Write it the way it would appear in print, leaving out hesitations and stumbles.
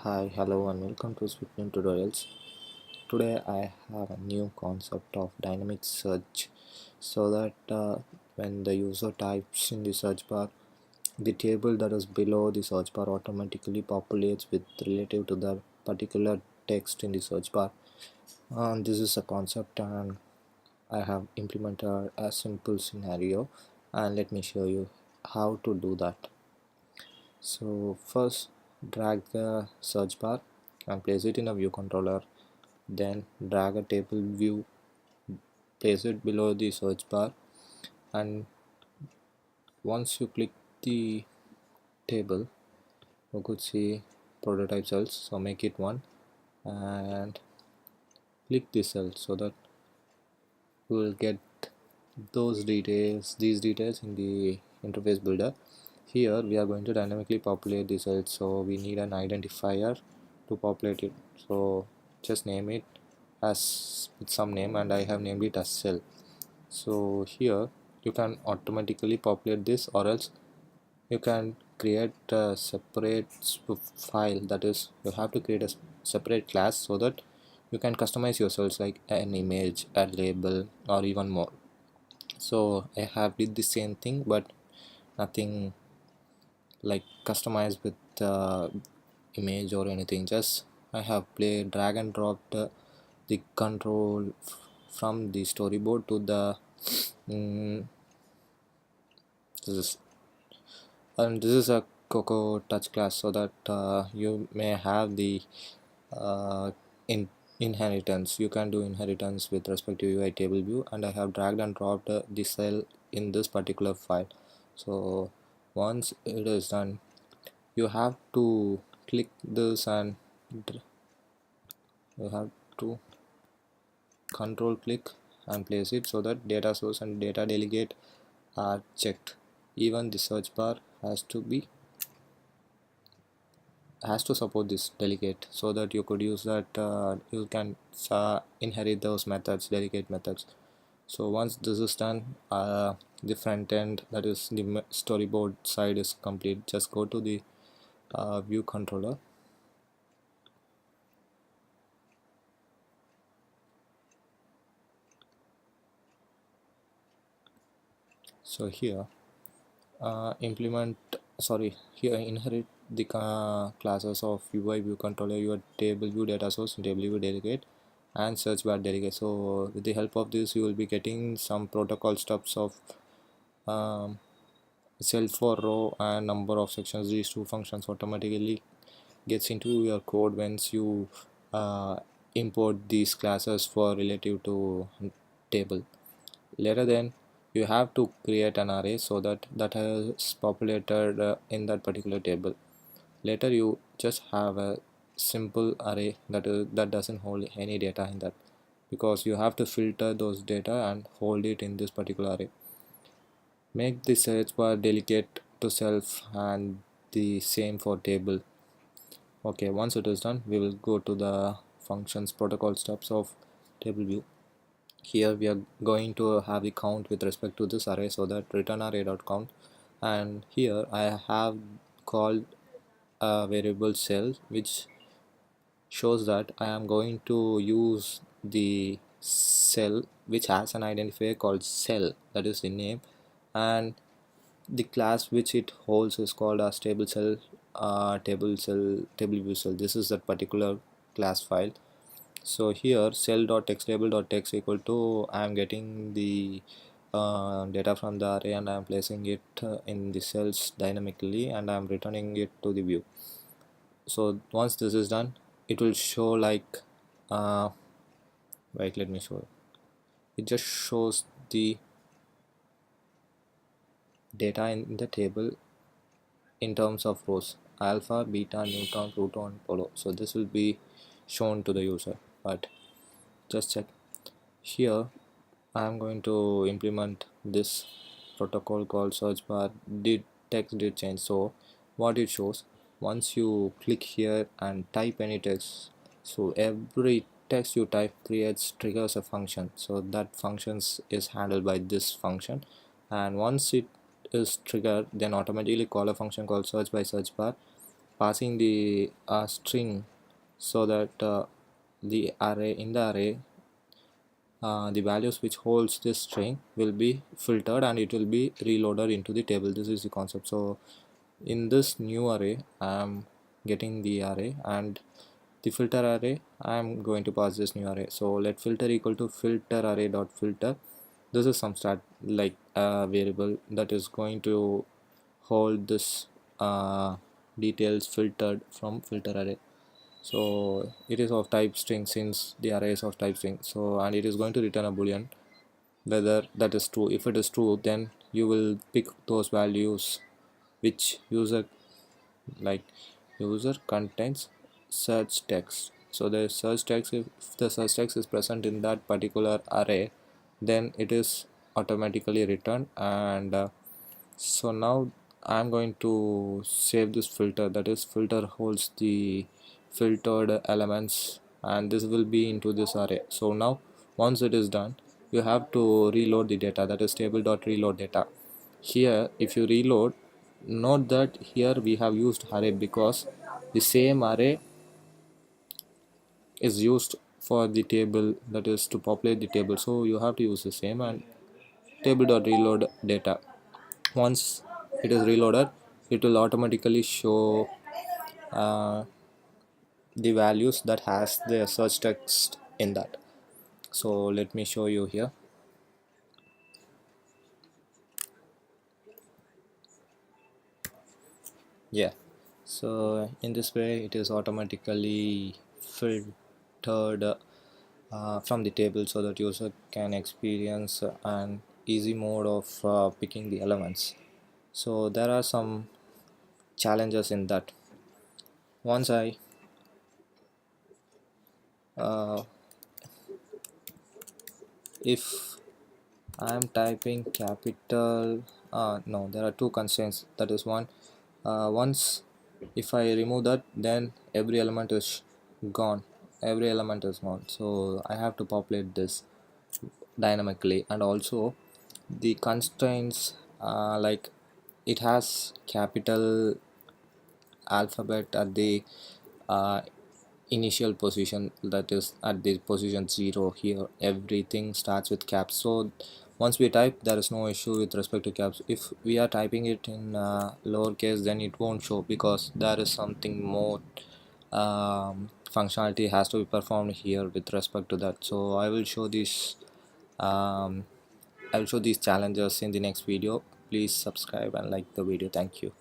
Hi, hello, and welcome to Swiftning Tutorials. Today I have a new concept of dynamic search so that when the user types in the search bar, the table that is below the search bar automatically populates with relative to the particular text in the search bar. This is a concept, and I have implemented a simple scenario, and let me show you how to do that. So first, drag the search bar and place it in a view controller. Then drag a table view, place it below the search bar, and once you click the table, you could see prototype cells. So make it one and click this cell so that you will get these details in the interface builder. Here we are going to dynamically populate the cells, so we need an identifier to populate it. So just name it as with some name, and I have named it as cell. So here you can automatically populate this, or else you can create a separate file. That is, you have to create a separate class so that you can customize yourselves like an image, a label, or even more. So I have did the same thing, but nothing like customized with image or anything. Just I have played drag and dropped the control from the storyboard to the this is and this is a Coco touch class, so that you may have the uh, in inheritance. You can do inheritance with respect to UI table view, and I have dragged and dropped the cell in this particular file. So once it is done, you have to click this, and you have to control click and place it so that data source and data delegate are checked. Even the search bar has to support this delegate, so that you could use that you can inherit those methods, delegate methods. So once this is done, the front end, that is the storyboard side, is complete. Just go to the view controller. So here implement sorry here inherit the classes of UI view controller, your table view data source, table view delegate, and search bar delegate. So with the help of this, you will be getting some protocol steps of um, cell for row and number of sections. These two functions automatically gets into your code once you uh, import these classes for relative to table. Later then, you have to create an array so that is populated in that particular table. Later you just have a simple array that doesn't hold any data in that, because you have to filter those data and hold it in this particular array. Make the search bar delegate to self, and the same for table. Okay, once it is done, we will go to the functions protocol steps of table view. Here we are going to have the count with respect to this array, so that return array dot count. And here I have called a variable cell, which shows that I am going to use the cell which has an identifier called cell, that is the name, and the class which it holds is called as table cell, table view cell. This is that particular class file. So here cell.xlabel.text equal to, I am getting the data from the array, and I am placing it in the cells dynamically, and I am returning it to the view. So once this is done, it will show like wait, let me show it. Just shows the data in the table in terms of rows: alpha, beta, neutron, proton, polo. So this will be shown to the user, but just check here. I am going to implement this protocol called search bar did text did change. So what it shows, once you click here and type any text, so every text you type triggers a function. So that functions is handled by this function, and once it is triggered, then automatically call a function called search by search bar, passing the string, so that the array in the array the values which holds this string will be filtered and it will be reloaded into the table. This is the concept. So in this new array I am getting the array, and the filter array I am going to pass this new array. So let filter equal to filter array dot filter. This is some start like a variable that is going to hold this details filtered from filter array. So it is of type string, since the array is of type string. So and it is going to return a boolean whether that is true. If it is true, then you will pick those values which user, like user contains search text. So the search text, if the search text is present in that particular array, then it is automatically returned. And so now I'm going to save this filter, that is filter holds the filtered elements, and this will be into this array. So now once it is done, you have to reload the data, that is table dot reload data. Here if you reload, note that here we have used array because the same array is used for the table, that is to populate the table. So you have to use the same, and table dot reload data. Once it is reloaded, it will automatically show uh, the values that has the search text in that. So let me show you here. Yeah, so in this way it is automatically filtered from the table, so that user can experience an easy mode of picking the elements. So there are some challenges in that. Once I uh, if I am typing capital, no, there are two constraints. That is one, once if I remove that, then every element is gone, every element is gone. So I have to populate this dynamically. And also the constraints, like it has capital alphabet at the uh, initial position, that is at the position 0. Here everything starts with caps, so once we type there is no issue with respect to caps. If we are typing it in lowercase, then it won't show because there is something more functionality has to be performed here with respect to that. So I will show these challenges in the next video. Please subscribe and like the video. Thank you.